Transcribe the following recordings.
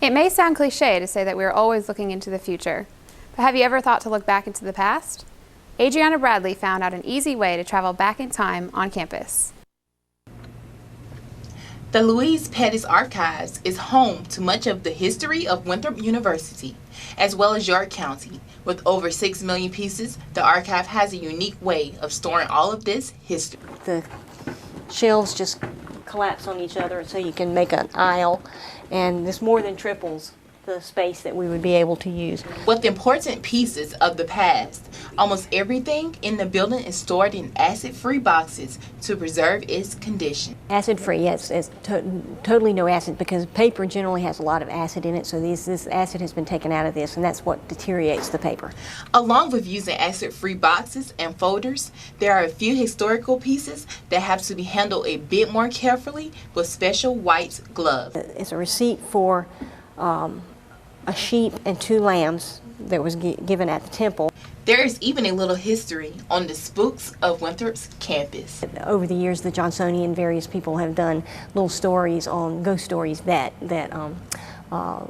It may sound cliche to say that we are always looking into the future, but have you ever thought to look back into the past? Adriana Bradley found out an easy way to travel back in time on campus. The Louise Pettis Archives is home to much of the history of Winthrop University, as well as York County. With over 6 million pieces, the archive has a unique way of storing all of this history. The shelves just collapse on each other so you can make an aisle, and this more than triples the space that we would be able to use. With important pieces of the past, almost everything in the building is stored in acid-free boxes to preserve its condition. Acid-free, yes, it's totally no acid, because paper generally has a lot of acid in it, so this acid has been taken out of this, and that's what deteriorates the paper. Along with using acid-free boxes and folders, there are a few historical pieces that have to be handled a bit more carefully with special white gloves. It's a receipt for a sheep and 2 lambs that was given at the temple. There is even a little history on the spooks of Winthrop's campus. Over the years, the Johnsonian and various people have done little stories on ghost stories that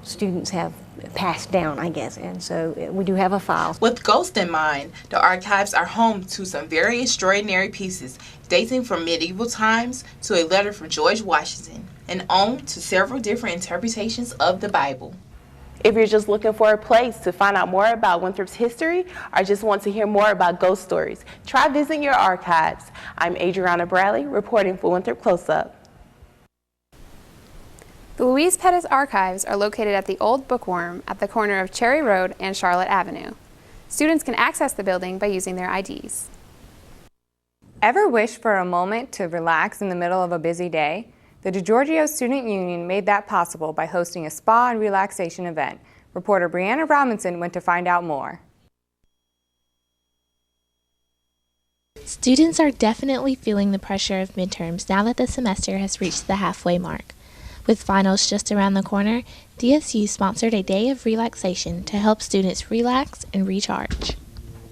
students have passed down, I guess, and so we do have a file. With ghosts in mind, the archives are home to some very extraordinary pieces dating from medieval times to a letter from George Washington and on to several different interpretations of the Bible. If you're just looking for a place to find out more about Winthrop's history or just want to hear more about ghost stories, try visiting your archives. I'm Adriana Bradley, reporting for Winthrop Close-Up. The Louise Pettis Archives are located at the Old Bookworm at the corner of Cherry Road and Charlotte Avenue. Students can access the building by using their IDs. Ever wish for a moment to relax in the middle of a busy day? The DeGiorgio Student Union made that possible by hosting a spa and relaxation event. Reporter Brianna Robinson went to find out more. Students are definitely feeling the pressure of midterms now that the semester has reached the halfway mark. With finals just around the corner, DSU sponsored a day of relaxation to help students relax and recharge.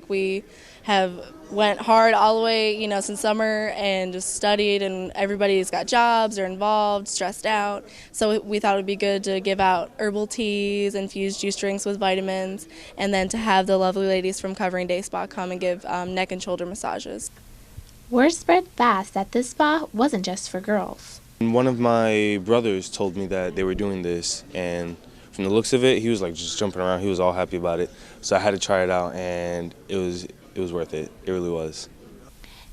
We have went hard all the way, since summer and just studied, and everybody's got jobs or involved, stressed out. So we thought it would be good to give out herbal teas, infused juice drinks with vitamins, and then to have the lovely ladies from Covering Day Spa come and give neck and shoulder massages. Word spread fast that this spa wasn't just for girls. One of my brothers told me that they were doing this, and from the looks of it, he was like just jumping around. He was all happy about it. So I had to try it out, and it was worth it. It really was.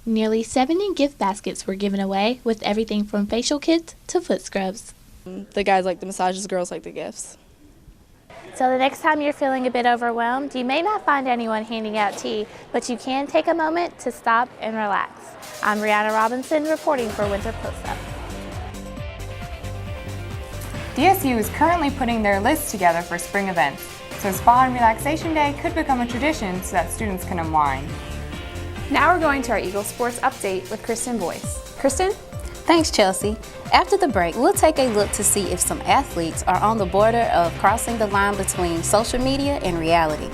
Nearly 70 gift baskets were given away with everything from facial kits to foot scrubs. The guys like the massages, girls like the gifts. So the next time you're feeling a bit overwhelmed, you may not find anyone handing out tea, but you can take a moment to stop and relax. I'm Brianna Robinson reporting for Winthrop Close-Up. DSU is currently putting their list together for spring events, so Spa and Relaxation Day could become a tradition so that students can unwind. Now we're going to our Eagle Sports Update with Kristen Boyce. Kristen? Thanks, Chelsea. After the break, we'll take a look to see if some athletes are on the border of crossing the line between social media and reality.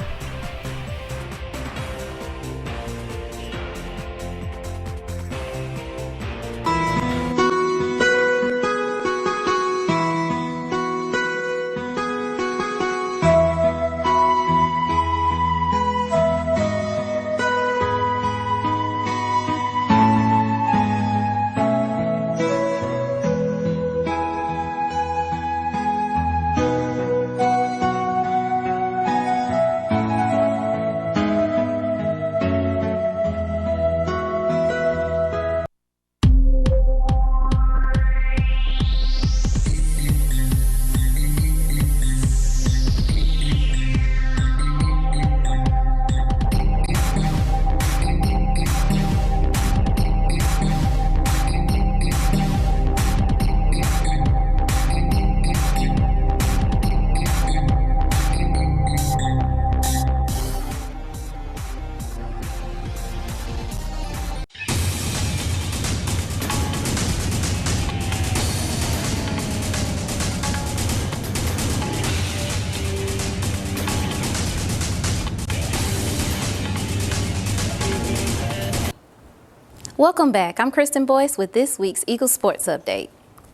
Welcome back. I'm Kristen Boyce with this week's Eagle Sports Update.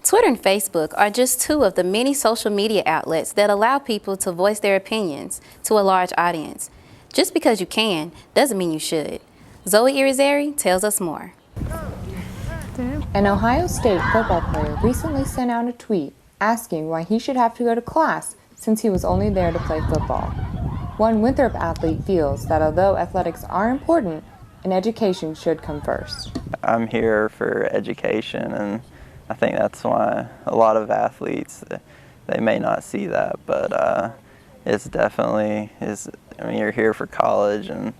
Twitter and Facebook are just two of the many social media outlets that allow people to voice their opinions to a large audience. Just because you can doesn't mean you should. Zoe Irizarry tells us more. An Ohio State football player recently sent out a tweet asking why he should have to go to class since he was only there to play football. One Winthrop athlete feels that although athletics are important, an education should come first. I'm here for education, and I think that's why a lot of athletes, they may not see that, but it's definitely is. I mean, you're here for college and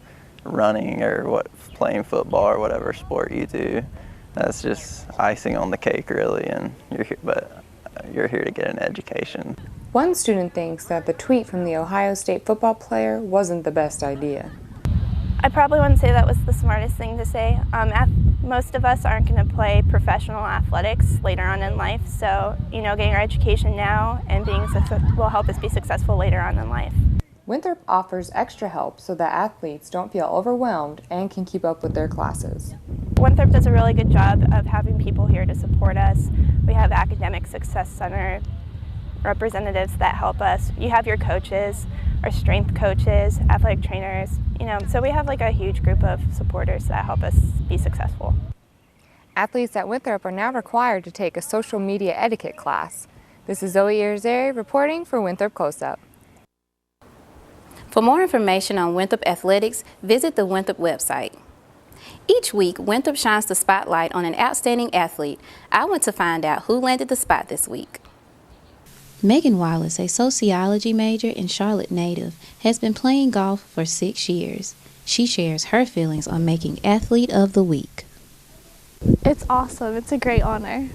running or playing football or whatever sport you do. That's just icing on the cake, really, and you're here to get an education. One student thinks that the tweet from the Ohio State football player wasn't the best idea. I probably wouldn't say that was the smartest thing to say. Most of us aren't going to play professional athletics later on in life, so getting our education now and being will help us be successful later on in life. Winthrop offers extra help so that athletes don't feel overwhelmed and can keep up with their classes. Winthrop does a really good job of having people here to support us. We have Academic Success Center representatives that help us. You have your coaches, our strength coaches, athletic trainers, so we have like a huge group of supporters that help us be successful. Athletes at Winthrop are now required to take a social media etiquette class. This is Zoe Irizarry reporting for Winthrop Close-Up. For more information on Winthrop athletics, visit the Winthrop website. Each week, Winthrop shines the spotlight on an outstanding athlete. I went to find out who landed the spot this week. Megan Wallace, a sociology major and Charlotte native, has been playing golf for 6 years. She shares her feelings on making Athlete of the Week. It's awesome. It's a great honor.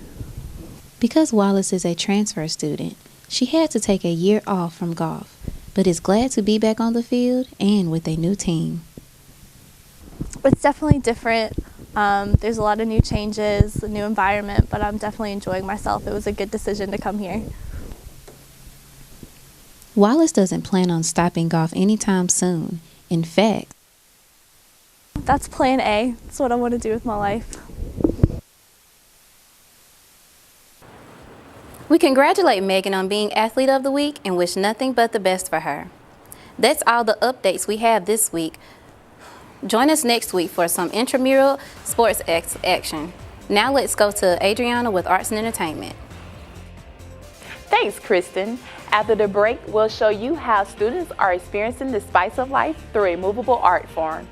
Because Wallace is a transfer student, she had to take a year off from golf, but is glad to be back on the field and with a new team. It's definitely different. There's a lot of new changes, a new environment, but I'm definitely enjoying myself. It was a good decision to come here. Wallace doesn't plan on stopping golf anytime soon. In fact, that's plan A. That's what I want to do with my life. We congratulate Megan on being Athlete of the Week and wish nothing but the best for her. That's all the updates we have this week. Join us next week for some intramural sports action. Now let's go to Adriana with Arts and Entertainment. Thanks, Kristen. After the break, we'll show you how students are experiencing the spice of life through a movable art form.